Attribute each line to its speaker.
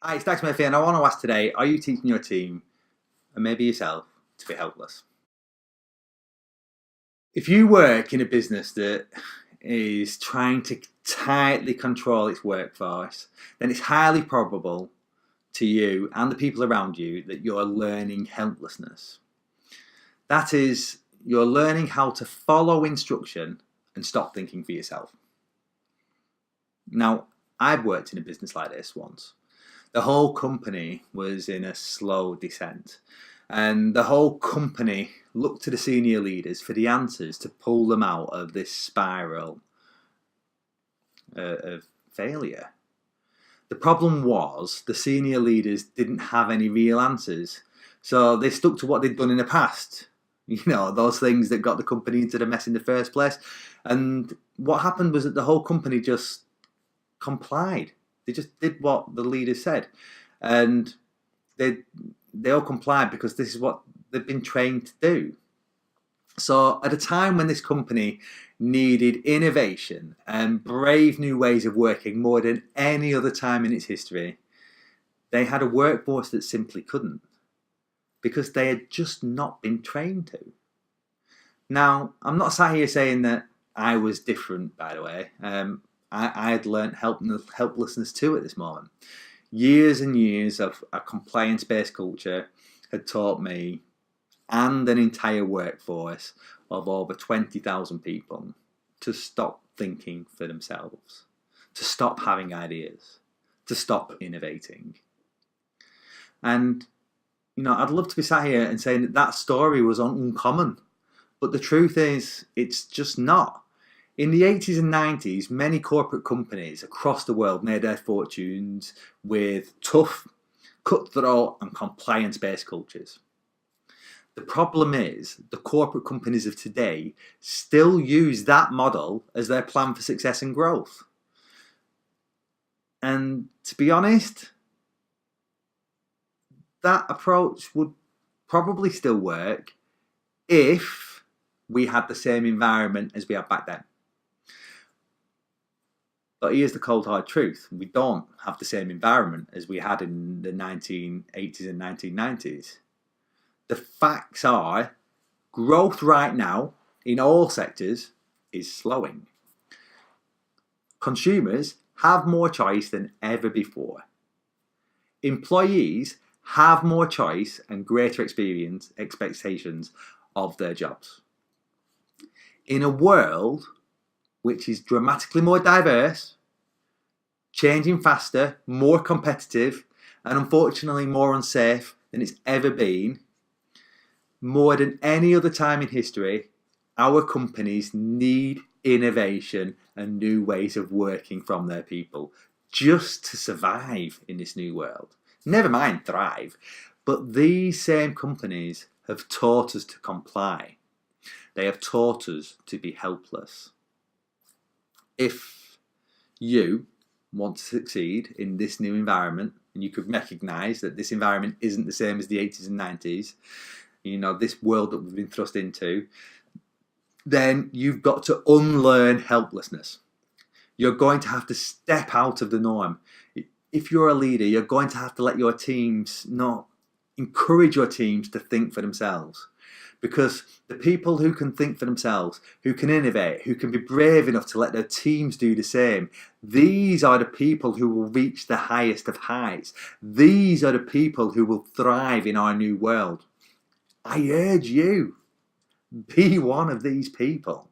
Speaker 1: Hi, it's Dax Murphy, and I want to ask today, are you teaching your team, and maybe yourself, to be helpless? If you work in a business that is trying to tightly control its workforce, then it's highly probable to you and the people around you that you're learning helplessness. That is, you're learning how to follow instruction and stop thinking for yourself. Now, I've worked in a business like this once. The whole company was in a slow descent, and the whole company looked to the senior leaders for the answers to pull them out of this spiral of failure. The problem was the senior leaders didn't have any real answers, so they stuck to what they'd done in the past. Those things that got the company into the mess in the first place. And what happened was that the whole company just complied. They just did what the leaders said, and they all complied because this is what they've been trained to do. So at a time when this company needed innovation and brave new ways of working more than any other time in its history, they had a workforce that simply couldn't, because they had just not been trained to. Now, I'm not sat here saying that I was different, by the way. I had learned helplessness too at this moment. Years and years of a compliance-based culture had taught me and an entire workforce of over 20,000 people to stop thinking for themselves, to stop having ideas, to stop innovating. And, I'd love to be sat here and saying that that story was uncommon, but the truth is it's just not. In the 80s and 90s, many corporate companies across the world made their fortunes with tough, cutthroat and compliance-based cultures. The problem is the corporate companies of today still use that model as their plan for success and growth. And to be honest, that approach would probably still work if we had the same environment as we had back then. But here's the cold hard truth. We don't have the same environment as we had in the 1980s and 1990s. The facts are, growth right now in all sectors is slowing. Consumers have more choice than ever before. Employees have more choice and greater expectations of their jobs. In a world which is dramatically more diverse, changing faster, more competitive, and unfortunately more unsafe than it's ever been, more than any other time in history, our companies need innovation and new ways of working from their people just to survive in this new world. Never mind thrive. But these same companies have taught us to comply. They have taught us to be helpless. If you want to succeed in this new environment, and you could recognise that this environment isn't the same as the 80s and 90s, this world that we've been thrust into, then you've got to unlearn helplessness. You're going to have to step out of the norm. If you're a leader, you're going to have to let your teams encourage your teams to think for themselves. Because the people who can think for themselves, who can innovate, who can be brave enough to let their teams do the same, these are the people who will reach the highest of heights. These are the people who will thrive in our new world. I urge you, be one of these people.